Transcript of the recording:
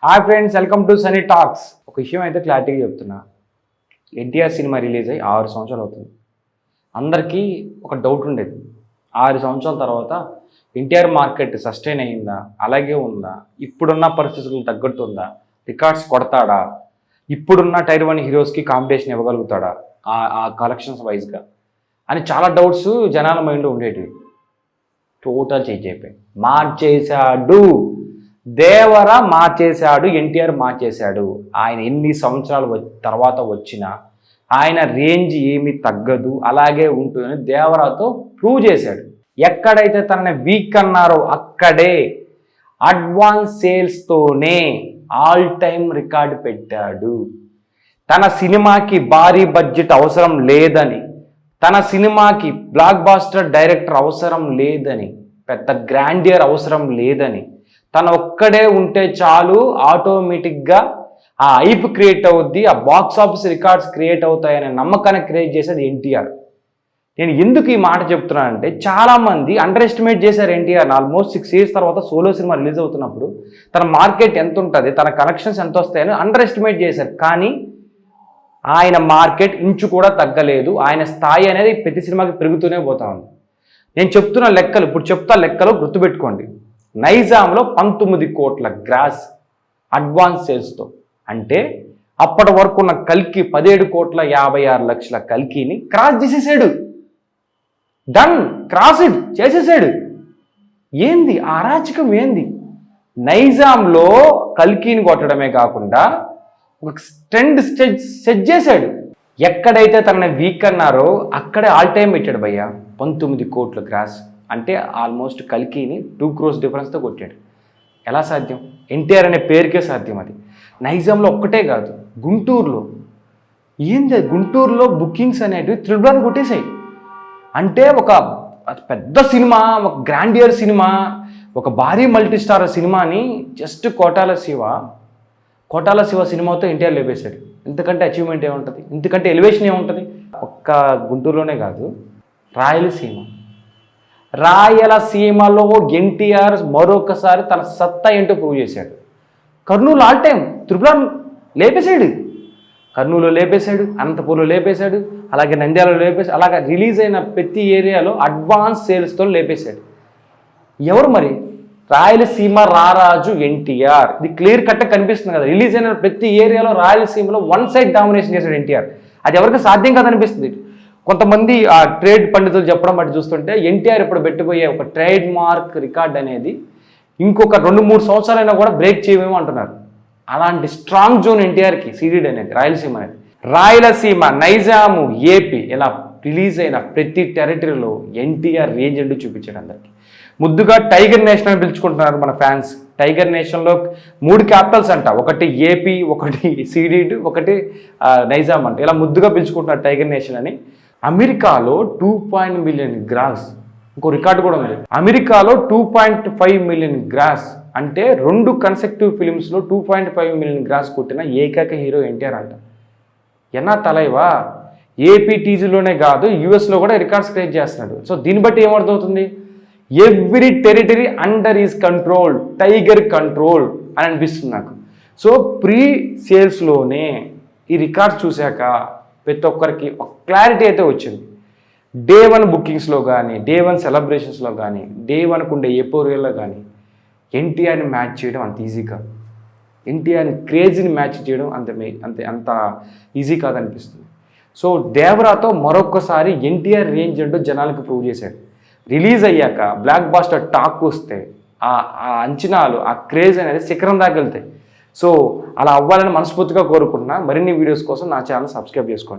Hi friends, welcome to Sunny talks. ఒక విషయం అయితే క్లారిటీగా చెప్తున్నా. ఎన్టీఆర్ సినిమా రిలీజ్ అయ్యి 6 సంవత్సరాలు అవుతుంది. అందరికీ ఒక డౌట్ ఉండేది, 6 సంవత్సరాల తర్వాత ఎన్టీఆర్ మార్కెట్ సస్టైన్ అయ్యిందా, అలాగే ఉందా, ఇప్పుడున్న పరిస్థితులకు తగ్గట్టు ఉందా, రికార్డ్స్ కొడతాడా, ఇప్పుడున్న టైర్ 1 హీరోస్కి కాంపిటీషన్ ఇవ్వగలుగుతాడా ఆ కలెక్షన్స్ వైజ్గా అని చాలా డౌట్స్ జనాల మైండ్లో ఉండేటివి. టోటల్ చేంజ్ అయిపోయి మార్చేశాడు. దేవర మార్చేశాడు, ఎన్టీఆర్ మార్చేశాడు. ఆయన ఎన్ని సంవత్సరాలు తర్వాత వచ్చినా ఆయన రేంజ్ ఏమీ తగ్గదు, అలాగే ఉంటుందని దేవరాతో ప్రూవ్ చేశాడు. ఎక్కడైతే తనని వీక్ అన్నారో అక్కడే అడ్వాన్స్ సేల్స్తోనే ఆల్ టైమ్ రికార్డు పెట్టాడు. తన సినిమాకి భారీ బడ్జెట్ అవసరం లేదని, తన సినిమాకి బ్లాక్ బాస్టర్ డైరెక్టర్ అవసరం లేదని, పెద్ద గ్రాండియర్ అవసరం లేదని, తన ఒక్కడే ఉంటే చాలు ఆటోమేటిక్గా ఆ హైప్ క్రియేట్ అవుద్ది, ఆ బాక్స్ ఆఫీస్ రికార్డ్స్ క్రియేట్ అవుతాయనే నమ్మకాన్ని క్రియేట్ చేసేది ఎన్టీఆర్. నేను ఎందుకు ఈ మాట చెప్తున్నానంటే, చాలామంది అండర్ ఎస్టిమేట్ చేశారు ఎన్టీఆర్. ఆల్మోస్ట్ 6 years తర్వాత సోలో సినిమా రిలీజ్ అవుతున్నప్పుడు తన మార్కెట్ ఎంత ఉంటుంది, తన కలెక్షన్స్ ఎంత వస్తాయని అండర్ ఎస్టిమేట్ చేశారు. కానీ ఆయన మార్కెట్ ఇంచు కూడా తగ్గలేదు. ఆయన స్థాయి అనేది ప్రతి సినిమాకి పెరుగుతూనే పోతా ఉంది. నేను చెప్తున్న లెక్కలు ఇప్పుడు చెప్తా, లెక్కలు గుర్తుపెట్టుకోండి. నైజాంలో 19 కోట్ల గ్రాస్ అడ్వాన్స్ సేల్స్తో, అంటే అప్పటి వరకు ఉన్న కల్కి 17,56,00,000 కల్కిని క్రాస్ చేసేసాడు. డన్, క్రాస్డ్ చేసేసాడు. ఏంది అరాచకం, ఏంది? నైజాంలో కల్కిని కొట్టడమే కాకుండా ఒక ట్రెండ్ సెట్ చేశాడు. ఎక్కడైతే తనని వీక్ అన్నారో అక్కడే ఆల్ టైమ్ పెట్టాడు భయ్య. 19 కోట్ల గ్రాస్ అంటే ఆల్మోస్ట్ కల్కిని 2 crores డిఫరెన్స్తో కొట్టాడు. ఎలా సాధ్యం? ఎన్టీఆర్ అనే పేరుకే సాధ్యం అది. నైజాంలో ఒక్కటే కాదు, గుంటూరులో ఏంది, గుంటూరులో బుకింగ్స్ అనేటివి త్రిబుల్ కొట్టేశాయి. అంటే ఒక పెద్ద సినిమా, ఒక గ్రాండియర్ సినిమా, ఒక భారీ మల్టీ స్టార్ సినిమాని జస్ట్ కోటాల శివ సినిమాతో ఎన్టీఆర్ లేపేశాడు. ఇంతకంటే అచీవ్మెంట్ ఏముంటుంది, ఇంతకంటే ఎలివేషన్ ఏముంటుంది? ఒక్క గుంటూరులోనే కాదు, రాయలసీమలో ఎన్టీఆర్ మరొకసారి తన సత్తా ఏంటో ప్రూవ్ చేశాడు. కర్నూలు ఆల్ టైం త్రిపుల్ లేపేశాడు. కర్నూలులో లేపేశాడు, అనంతపూర్లో లేపేశాడు, అలాగే నంద్యాలలో లేపేశాడు. అలాగే రిలీజ్ అయిన ప్రతి ఏరియాలో అడ్వాన్స్ సేల్స్తో లేపేశాడు. ఎవరు మరి? రాయలసీమ రారాజు ఎన్టీఆర్. ఇది క్లియర్ కట్గా కనిపిస్తుంది కదా. రిలీజ్ అయిన ప్రతి ఏరియాలో రాయలసీమలో 1 side డామినేషన్ చేశాడు ఎన్టీఆర్. అది ఎవరికి సాధ్యం కాదనిపిస్తుంది. కొంతమంది ఆ ట్రేడ్ పండితులు చెప్పడం బట్టి చూస్తుంటే ఎన్టీఆర్ ఇప్పుడు పెట్టబోయే ఒక ట్రేడ్ మార్క్ రికార్డ్ అనేది ఇంకొక 2-3 సంవత్సరాలైనా కూడా బ్రేక్ చేయమేమో అంటున్నారు. అలాంటి స్ట్రాంగ్ జోన్ ఎన్టీఆర్కి సీడెడ్ అనేది రాయలసీమ అనేది. రాయలసీమ, నైజాము, ఏపీ ఇలా రిలీజ్ అయిన ప్రతి టెరిటరీలో ఎన్టీఆర్ రేంజ్ అంటూ చూపించాడు అందరికి. ముద్దుగా టైగర్ నేషన్ అని పిలుచుకుంటున్నారు మన ఫ్యాన్స్. టైగర్ నేషన్లో 3 క్యాపిటల్స్ అంట, ఒకటి ఏపీ, ఒకటి సీడెడ్, ఒకటి నైజాం అంట. ఇలా ముద్దుగా పిలుచుకుంటున్నారు టైగర్ నేషన్ అని. అమెరికాలో 2 million గ్రాస్, ఇంకో రికార్డు కూడా ఉంది. అమెరికాలో 2.5 million గ్రాస్ అంటే 2 consecutive ఫిలిమ్స్లో 2.5 million గ్రాస్ కొట్టిన ఏకైక హీరో ఎన్టీఆర్ అంట. ఎన్నా తలైవా? ఏపీ టీజీలోనే కాదు, యూఎస్లో కూడా రికార్డ్స్ క్రియేట్ చేస్తున్నాడు. సో దీన్ని బట్టి ఏమర్థమవుతుంది? Every territory under is control, tiger control అని అనిపిస్తుంది నాకు. సో ప్రీ సేల్స్లోనే ఈ రికార్డ్స్ చూశాక ప్రతి ఒక్కరికి ఒక క్లారిటీ అయితే వచ్చింది. Day 1 బుకింగ్స్లో కానీ, Day 1 సెలబ్రేషన్స్లో కానీ, Day 1 ఉండే ఎపోరియల్లో కానీ ఎన్టీఆర్ని మ్యాచ్ చేయడం అంత ఈజీ కాదు. ఎన్టీఆర్ని క్రేజీని మ్యాచ్ చేయడం అంత ఈజీ కాదనిపిస్తుంది. సో దేవరాతో మరొకసారి ఎన్టీఆర్ రేంజ్ అంటూ జనాలకు ప్రూవ్ చేశాడు. రిలీజ్ అయ్యాక బ్లాక్ బాస్టర్ టాక్ వస్తే ఆ అంచనాలు, ఆ క్రేజ్ అనేది శిఖరం దాకా వెళ్తాయి. సో అలా అవ్వాలని మనస్ఫూర్తిగా కోరుకుంటున్నా. మరిన్ని వీడియోస్ కోసం నా ఛానల్ సబ్స్క్రైబ్ చేసుకోండి.